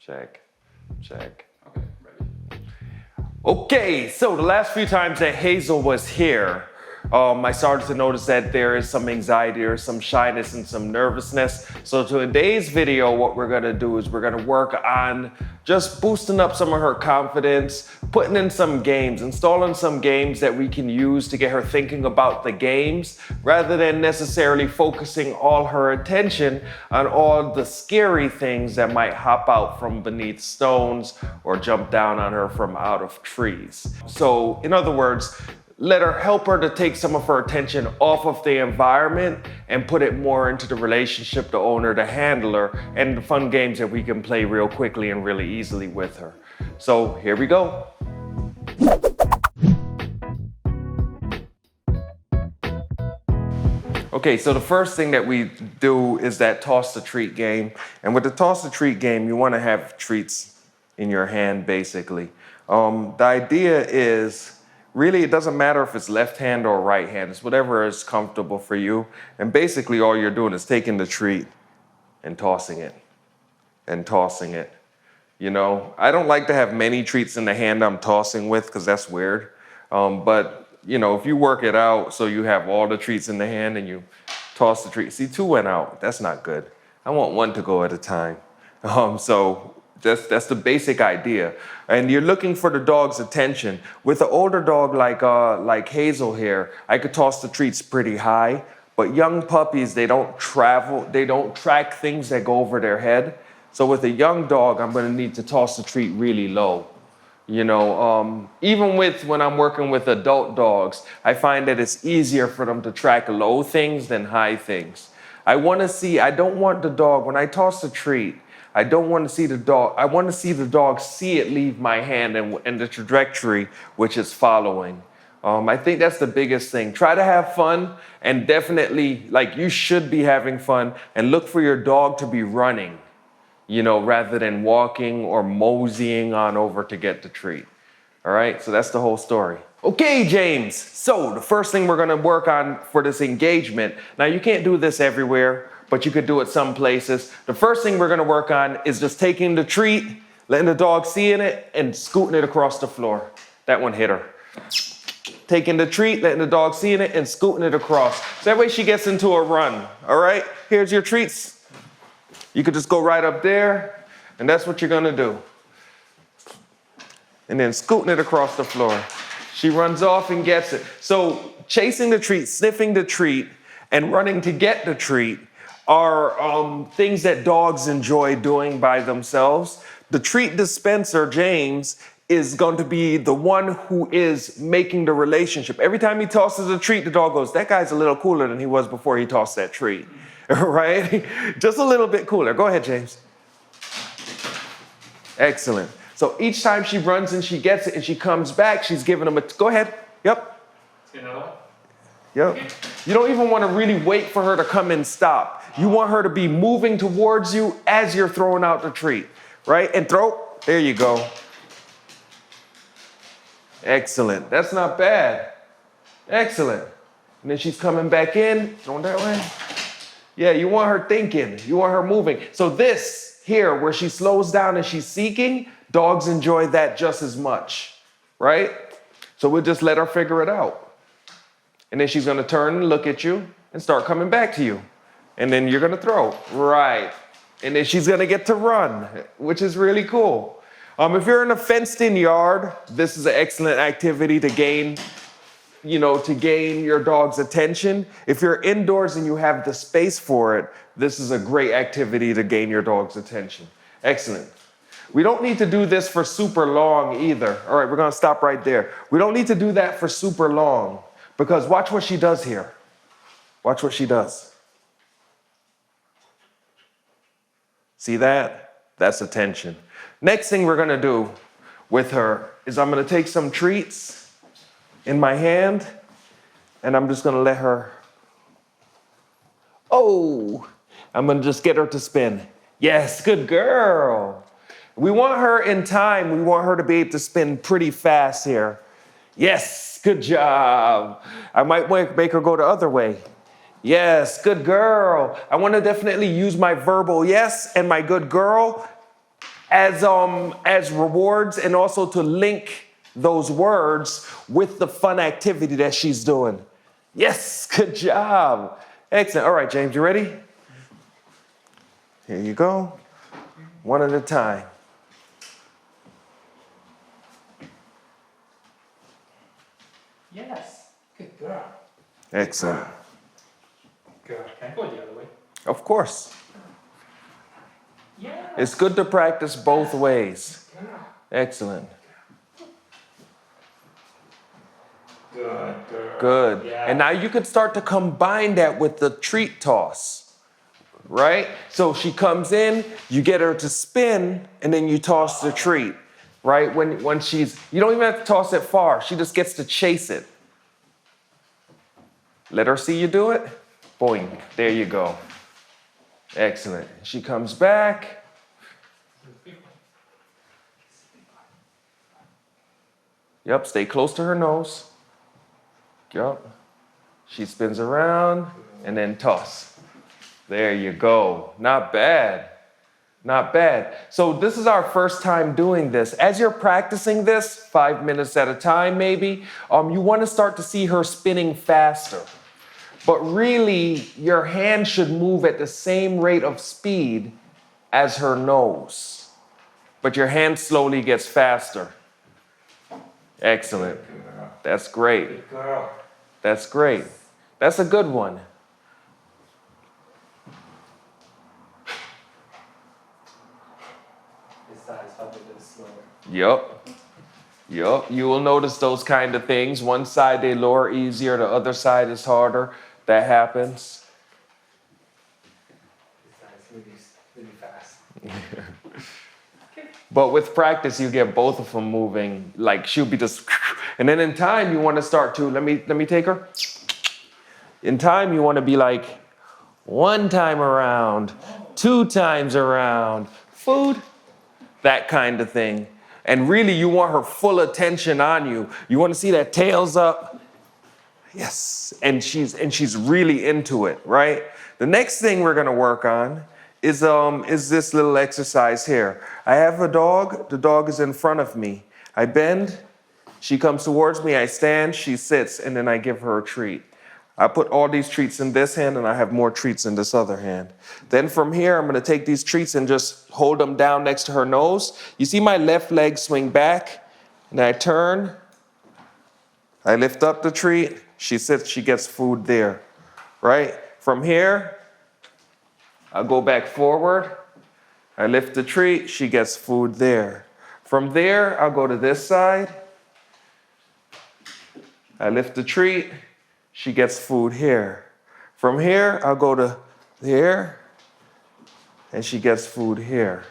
Check. Check. Okay, ready. Okay, so the last few times that Hazel was here, I started to notice that there is some anxiety or some shyness and some nervousness. So today's video, what we're gonna do is we're gonna work on just boosting up some of her confidence, putting in some games, installing some games that we can use to get her thinking about the games rather than necessarily focusing all her attention on all the scary things that might hop out from beneath stones or jump down on her from out of trees. So in other words, help her to take some of her attention off of the environment and put it more into the relationship, the owner, the handler, and the fun games that we can play real quickly and really easily with her. So here we go. Okay, so the first thing that we do is that toss the treat game. And with the toss the treat game, you want to have treats in your hand, basically. The idea is, really, it doesn't matter if it's left hand or right hand. It's whatever is comfortable for you. And basically, all you're doing is taking the treat and tossing it and tossing it. You know, I don't like to have many treats in the hand I'm tossing with because that's weird. But, you know, if you work it out so you have all the treats in the hand and you toss the treat. See, 2 went out. That's not good. I want 1 to go at a time. So that's the basic idea. And you're looking for the dog's attention. With an older dog like Hazel here, I could toss the treats pretty high, but young puppies, they don't track things that go over their head. So with a young dog, I'm gonna need to toss the treat really low. You know, even when I'm working with adult dogs, I find that it's easier for them to track low things than high things. I don't want the dog, when I toss the treat, I don't want to see the dog. I want to see the dog see it leave my hand and the trajectory which is following. I think that's the biggest thing. Try to have fun, and definitely, like, you should be having fun, and look for your dog to be running, you know, rather than walking or moseying on over to get the treat. All right, so that's the whole story. Okay, James. So the first thing we're going to work on for this engagement. Now, you can't do this everywhere, but you could do it some places. The first thing we're gonna work on is just taking the treat, letting the dog see in it, and scooting it across the floor. That one hit her. Taking the treat, letting the dog see in it, and scooting it across. So that way she gets into a run, all right? Here's your treats. You could just go right up there, and that's what you're gonna do. And then scooting it across the floor. She runs off and gets it. So chasing the treat, sniffing the treat, and running to get the treat are things that dogs enjoy doing by themselves. The treat dispenser, James, is going to be the one who is making the relationship. Every time he tosses a treat, the dog goes, that guy's a little cooler than he was before he tossed that treat, right? Just a little bit cooler. Go ahead, James. Excellent. So each time she runs and she gets it and she comes back, she's giving him go ahead. Yep. See another one? Yep. You don't even want to really wait for her to come and stop. You want her to be moving towards you as you're throwing out the treat, right? And throw. There you go. Excellent. That's not bad. Excellent. And then she's coming back in, throwing that way. Yeah, you want her thinking. You want her moving. So this here, where she slows down and she's seeking, dogs enjoy that just as much, right? So we'll just let her figure it out. And then she's gonna turn and look at you and start coming back to you. And then you're gonna throw, right. And then she's gonna get to run, which is really cool. If you're in a fenced in yard, this is an excellent activity to gain your dog's attention. If you're indoors and you have the space for it, this is a great activity to gain your dog's attention. Excellent. We don't need to do this for super long either. All right, we're gonna stop right there. We don't need to do that for super long because watch what she does here. Watch what she does. See that? That's attention. Next thing we're gonna do with her is I'm gonna take some treats in my hand and I'm just gonna let her, I'm gonna just get her to spin. Yes, good girl. We want her in time. We want her to be able to spin pretty fast here. Yes, good job. I might make her go the other way. Yes, good girl. I want to definitely use my verbal yes and my good girl as rewards, and also to link those words with the fun activity that she's doing. Yes, good job. Excellent. All right, James, you ready? Here you go. One at a time. Yes. Good girl. Excellent. Good. Can I go the other way? Of course. Yeah. It's good to practice both ways. Excellent. Good girl. Good. Yeah. And now you could start to combine that with the treat toss, right? So she comes in, you get her to spin, and then you toss the treat, right? When she's, you don't even have to toss it far. She just gets to chase it. Let her see you do it. Boing. There you go. Excellent. She comes back. Yep, stay close to her nose. Yep. She spins around and then toss. There you go. Not bad. Not bad. So this is our first time doing this. As you're practicing this, 5 minutes at a time maybe, you want to start to see her spinning faster. But really, your hand should move at the same rate of speed as her nose. But your hand slowly gets faster. Excellent. That's great. Good girl. That's great. That's a good one. This side is probably a little slower. Yup. Yup. You will notice those kind of things. One side they lower easier, the other side is harder. That happens. This side is really fast. But with practice, you get both of them moving. Like she'll be just, and then in time you want to start to, let me take her. In time you want to be like, 1 time around, 2 times around, food, that kind of thing. And really you want her full attention on you. You want to see that tail's up. Yes, and she's really into it, right? The next thing we're gonna work on is this little exercise here. I have a dog, the dog is in front of me. I bend, she comes towards me, I stand, she sits, and then I give her a treat. I put all these treats in this hand and I have more treats in this other hand. Then from here, I'm gonna take these treats and just hold them down next to her nose. You see my left leg swing back, and I turn, I lift up the treat, she sits, she gets food there, right? From here, I go back forward, I lift the treat, she gets food there. From there, I'll go to this side, I lift the treat, she gets food here. From here, I'll go to here, and she gets food here.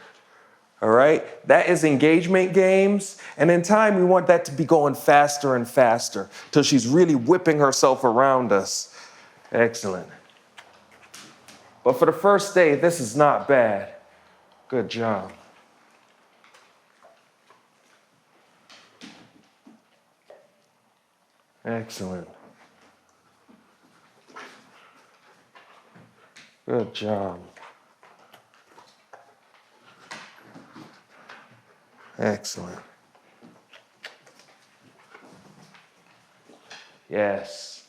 All right? That is engagement games. And in time, we want that to be going faster and faster till she's really whipping herself around us. Excellent. But for the first day, this is not bad. Good job. Excellent. Good job. Excellent. Yes.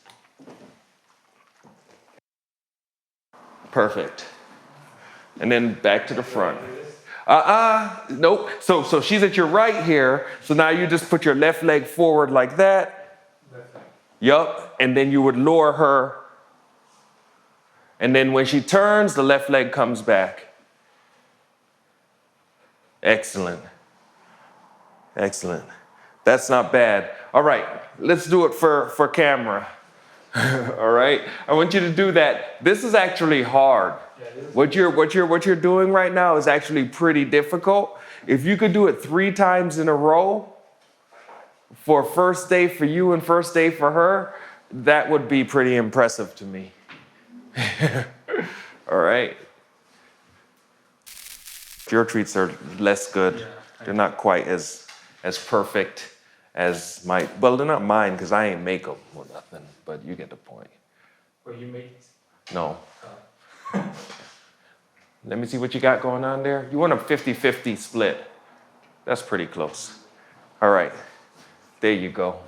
Perfect. And then back to the front. Nope. So she's at your right here. So now you just put your left leg forward like that. Yup. And then you would lower her. And then when she turns, the left leg comes back. Excellent. Excellent. That's not bad. All right, let's do it for camera. All right, I want you to do that. This is actually hard. What you're doing right now is actually pretty difficult. If you could do it 3 times in a row for first day for you and first day for her, that would be pretty impressive to me. All right. Your treats are less good. They're not quite as perfect as my, well, they're not mine because I ain't make them or nothing, but you get the point. Were you made? No. Let me see what you got going on there. You want a 50-50 split. That's pretty close. All right, there you go.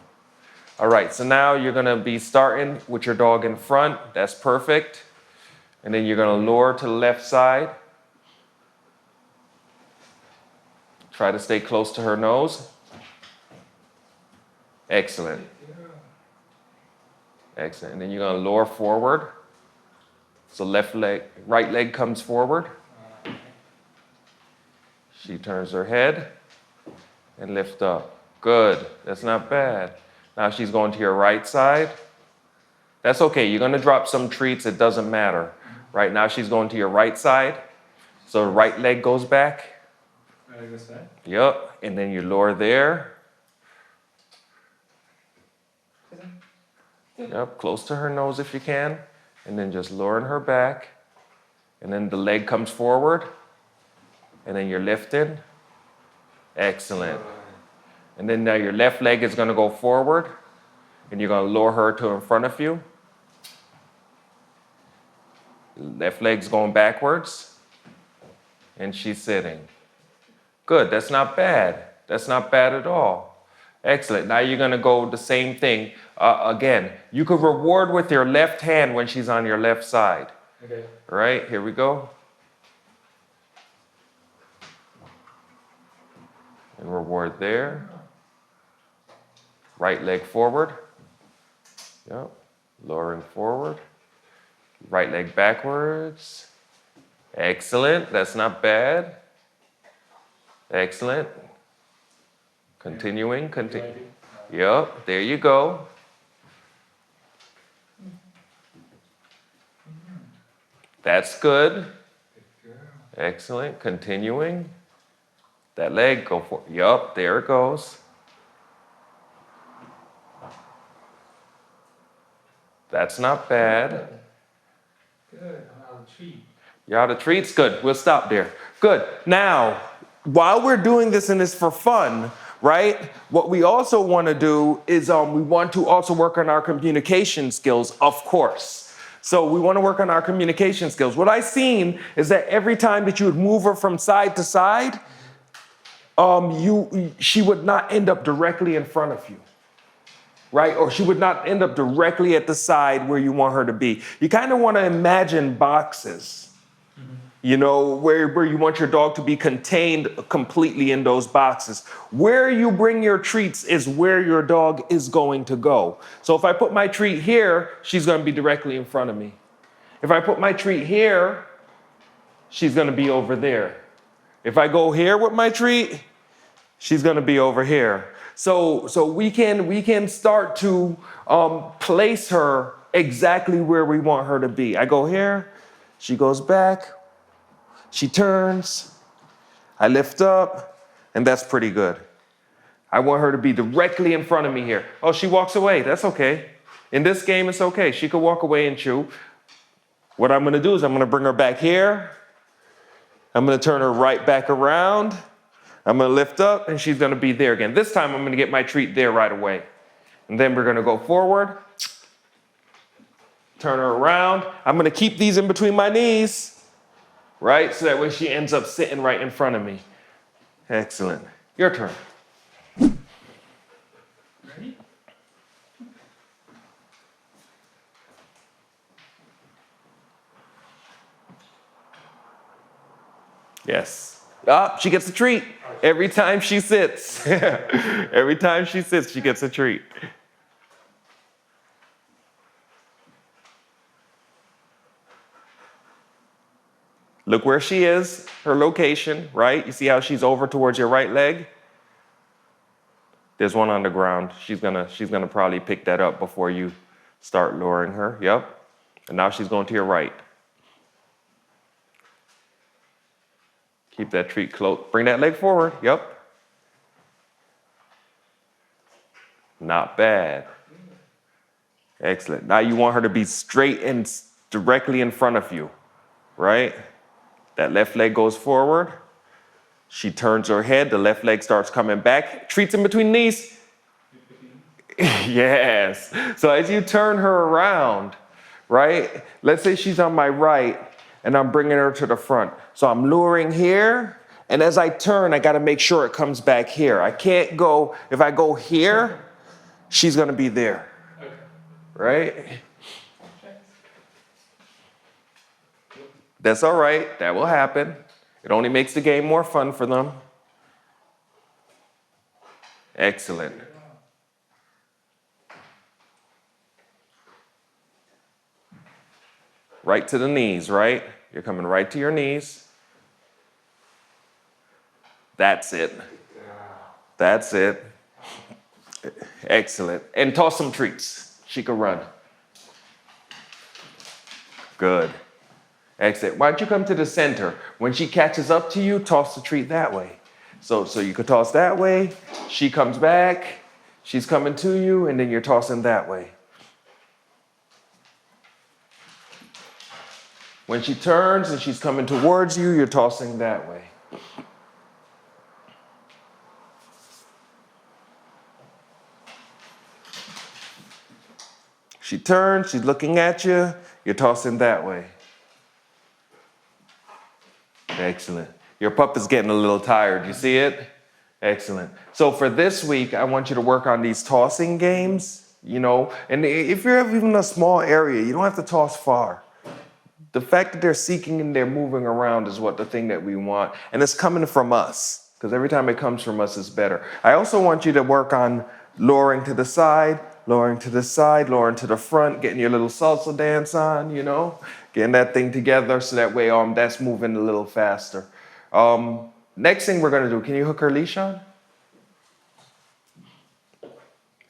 All right, so now you're gonna be starting with your dog in front. That's perfect. And then you're gonna lower to the left side. Try to stay close to her nose. Excellent. Excellent. And then you're gonna lower forward. So right leg comes forward. She turns her head and lift up. Good, that's not bad. Now she's going to your right side. That's okay, you're gonna drop some treats, it doesn't matter. Right now she's going to your right side. So the right leg goes back. Right leg goes back? Yep, and then you lower there. Yep, close to her nose if you can. And then just lowering her back. And then the leg comes forward. And then you're lifting. Excellent. And then now your left leg is gonna go forward. And you're gonna lower her to in front of you. Left leg's going backwards. And she's sitting. Good, that's not bad. That's not bad at all. Excellent, now you're gonna go the same thing. Again, you could reward with your left hand when she's on your left side. Okay. All right, here we go. And reward there. Right leg forward. Yep, lowering forward. Right leg backwards. Excellent, that's not bad. Excellent. Continuing, continue. Yep, there you go. That's good. Excellent, continuing. That leg, go for it. Yup, there it goes. That's not bad. Good, I'm out of the treat. You're out of treats? Good, we'll stop there. Good, now, while we're doing this and it's for fun, right? What we also want to do is we want to also work on our communication skills, of course. So we want to work on our communication skills. What I've seen is that every time that you would move her from side to side, she would not end up directly in front of you, right? Or she would not end up directly at the side where you want her to be. You kind of want to imagine boxes. You know, where you want your dog to be contained completely in those boxes. Where you bring your treats is where your dog is going to go. So if I put my treat here, she's going to be directly in front of me. If I put my treat here, she's going to be over there. If I go here with my treat, she's going to be over here. So we can start to place her exactly where we want her to be. I go here, she goes back. She turns, I lift up, and that's pretty good. I want her to be directly in front of me here. Oh, she walks away, that's okay. In this game, it's okay. She could walk away and chew. What I'm gonna do is I'm gonna bring her back here. I'm gonna turn her right back around. I'm gonna lift up, and she's gonna be there again. This time, I'm gonna get my treat there right away. And then we're gonna go forward, turn her around. I'm gonna keep these in between my knees. Right? So that way she ends up sitting right in front of me. Excellent. Your turn. Ready? Yes. Ah, she gets a treat. Every time she sits. Every time she sits, she gets a treat. Look where she is, her location, right? You see how she's over towards your right leg? There's one on the ground. She's gonna probably pick that up before you start lowering her. Yep. And now she's going to your right. Keep that treat close. Bring that leg forward. Yep. Not bad. Excellent. Now you want her to be straight and directly in front of you, right? That left leg goes forward. She turns her head. The left leg starts coming back. Treats in between knees. Yes. So as you turn her around, right? Let's say she's on my right, and I'm bringing her to the front. So I'm luring here, and as I turn, I gotta make sure it comes back here. I can't go, if I go here, she's gonna be there, Okay. right? That's all right, that will happen. It only makes the game more fun for them. Excellent. Right to the knees, right? You're coming right to your knees. That's it. That's it. Excellent. And toss some treats. She can run. Good. Excellent. Why don't you come to the center? When she catches up to you, toss the treat that way. So you could toss that way. She comes back. She's coming to you, and then you're tossing that way. When she turns and she's coming towards you, you're tossing that way. She turns, she's looking at you, you're tossing that way. Excellent. Your pup is getting a little tired. You see it? Excellent. So for this week, I want you to work on these tossing games, and if you're even a small area, you don't have to toss far. The fact that they're seeking and they're moving around is what the thing that we want. And it's coming from us, because every time it comes from us, it's better. I also want you to work on luring to the side, luring to the side, luring to the front, getting your little salsa dance on, getting that thing together so that way that's moving a little faster. Next thing we're going to do, can you hook her leash on?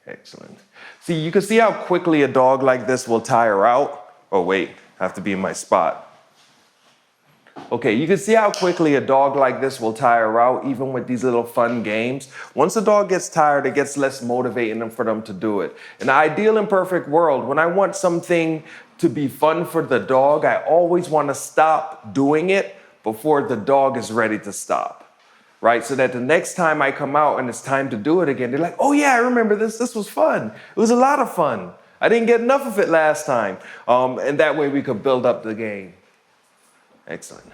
Excellent. See, you can see how quickly a dog like this will tire out. Oh, wait. I have to be in my spot. Okay, you can see how quickly a dog like this will tire out, even with these little fun games. Once a dog gets tired, it gets less motivating for them to do it. In the ideal and perfect world, when I want something to be fun for the dog, I always want to stop doing it before the dog is ready to stop, right? So that the next time I come out and it's time to do it again, they're like, oh yeah, I remember this. This was fun. It was a lot of fun. I didn't get enough of it last time. And that way we could build up the game. Excellent.